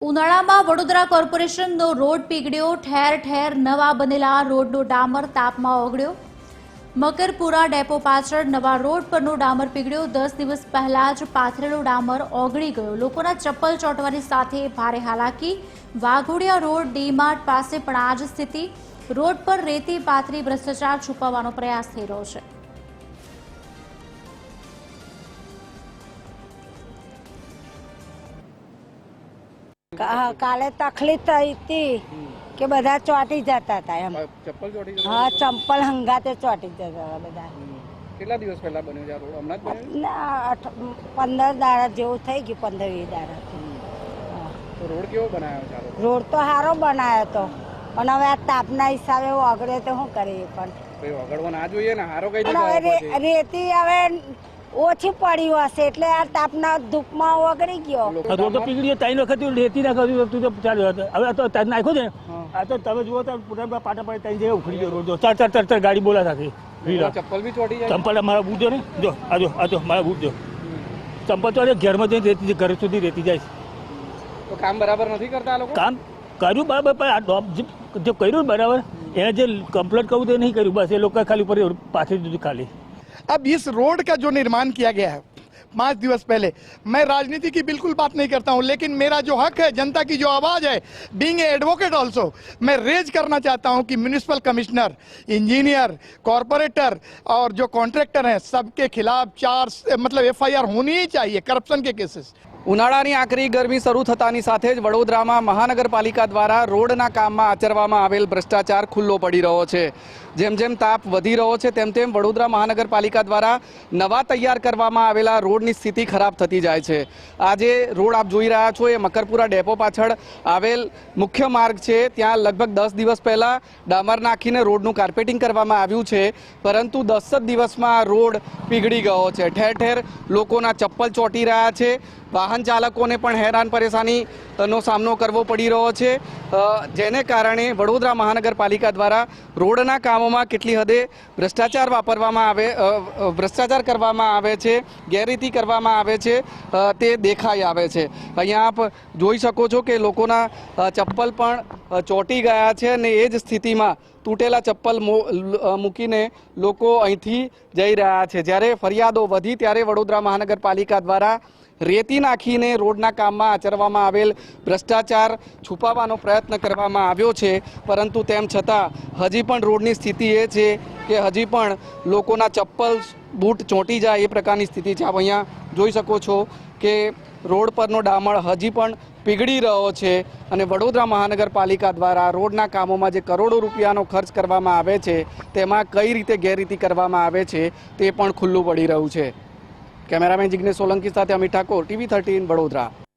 ઉનાળામાં વડોદરા કોર્પોરેશનનો રોડ પીગળ્યો, ઠેર ઠેર નવા બનેલા રોડનો ડામર તાપમાં ઓગળ્યો। મકરપુરા ડેપો પાછળ નવા રોડ પરનો ડામર પીગળ્યો। 10 દિવસ પહેલા જ પાથરેલો ડામર ઓગળી ગયો। લોકોના ચપ્પલ ચોંટવાની સાથે ભારે હાલાકી। વાઘોડિયા રોડ ડીમાર્ટ પાસે પણ આ જ સ્થિતિ। રોડ પર રેતી પાથરી ભ્રષ્ટાચાર છુપાવવાનો પ્રયાસ થઈ રહ્યો છે। काले तकलीफ थी थी कि बधा चोटी जाता था एम। चप्पल ચોટી જતા हाँ चंपल हंगाते चोटी जाता था बधा। કેટલા દિવસ પહેલા બન્યો છે આ રોડ? હમણાં જ બન્યો? 15 દાડા જેવું થઈ ગયું, 15-20 દાડા। તો રોડ કેવો બનાવ્યો છે આ રોડ? રોડ તો સારો બનાવ્યો તો, પણ હવે આ તાપના હિસાબે ઓગળે તો શું કરીએ? પણ ભાઈ ઓગળવો ના જોઈએ ને, હારો કઈ પણ હવે રેતી હવે ઓછી પડી હશે એટલે આ તાપના ધૂપમાં ઓગળી ગયો। રોડ તો પીગળ્યો, 3 વખત રેતી નાખ્યું તો ચાલ્યો હતો। હવે તો તાર નાખ્યો છે આ તો તમે જુઓ તો પૂરા પાટા પર 3 જગ્યાએ ઉખડી ગયો રોડ। ચાર ગાડી બોલા સાથે ચપ્પલ બી ચોટી જાય? ચંપલ મારા બૂટ જો ને, જો આ મારા બૂટ જો ચંપલ ચોટે, ઘરમાં જઈને રેતી ઘર સુધી રેતી જાય। તો કામ બરાબર નથી કરતા આ લોકો? કામ કર્યું બરાબર, પણ આ ડોપ જે કર્યું બરાબર એને જે કમ્પ્લીટ કરવું તે નહીં કર્યું। બસ એ લોકો ખાલી ઉપર પાથરી દીધું ખાલી। अब इस रोड का जो निर्माण किया गया है 5 दिवस पहले, मैं राजनीति की बिल्कुल बात नहीं करता हूं, लेकिन मेरा जो हक है, जनता की जो आवाज़ है, बीइंग ए एडवोकेट ऑल्सो, मैं रेज करना चाहता हूं कि म्यूनिसिपल कमिश्नर, इंजीनियर, कॉरपोरेटर और जो कॉन्ट्रैक्टर हैं, सबके खिलाफ FIR होनी ही चाहिए करप्शन के केसेस। ઉનાળાની આકરી ગરમી શરૂ થતાની સાથે જ વડોદરામાં મહાનગરપાલિકા દ્વારા રોડના કામમાં આચરવામાં આવેલ ભ્રષ્ટાચાર ખુલ્લો પડી રહ્યો છે। જેમ જેમ તાપ વધી રહ્યો છે તેમ તેમ વડોદરા મહાનગરપાલિકા દ્વારા નવા તૈયાર કરવામાં આવેલા રોડની સ્થિતિ ખરાબ થતી જાય છે। આજે રોડ આપ જોઈ રહ્યા છો એ મકરપુરા ડેપો પાછળ આવેલ મુખ્ય માર્ગ છે। ત્યાં લગભગ 10 દિવસ પહેલાં ડામર નાખીને રોડનું કાર્પેટિંગ કરવામાં આવ્યું છે, પરંતુ 10 જ દિવસમાં આ રોડ પીગળી ગયો છે। ઠેર ઠેર લોકોના ચપ્પલ ચોંટી રહ્યા છે। વાહન ચાલકોને પણ હેરાન પરેશાનીનો સામનો કરવો પડી રહ્યો છે, જેને કારણે વડોદરા મહાનગરપાલિકા દ્વારા રોડના કામોમાં કેટલી હદે ભ્રષ્ટાચાર કરવામાં આવે છે, ગેરરીતિ કરવામાં આવે છે તે દેખાઈ આવે છે। અહીંયા આપ જોઈ શકો છો કે લોકોના ચપ્પલ પણ ચોંટી ગયા છે અને એ જ સ્થિતિમાં તૂટેલા ચપ્પલ મૂકીને લોકો અહીંથી જઈ રહ્યા છે। જ્યારે ફરિયાદો વધી ત્યારે વડોદરા મહાનગરપાલિકા દ્વારા રેતી નાખીને રોડના કામમાં આચરવામાં આવેલ ભ્રષ્ટાચાર છુપાવવાનો પ્રયત્ન કરવામાં આવ્યો છે, પરંતુ તેમ છતાં હજી પણ રોડની સ્થિતિ એ છે કે હજી પણ લોકોના ચપ્પલ બૂટ ચોંટી જાય એ પ્રકારની સ્થિતિ છે। આપ અહીંયા જોઈ શકો છો કે રોડ પરનો ડામર હજી પણ પીગળી રહ્યો છે અને વડોદરા મહાનગરપાલિકા દ્વારા રોડના કામોમાં જે કરોડો રૂપિયાનો ખર્ચ કરવામાં આવે છે તેમાં કઈ રીતે ગેરરીતિ કરવામાં આવે છે તે પણ ખુલ્લું પડી રહ્યું છે। કેમેરામેન જિગ્નેશ સોલંકી સાથે અમિત ઠાકોર, TV 13 વડોદરા।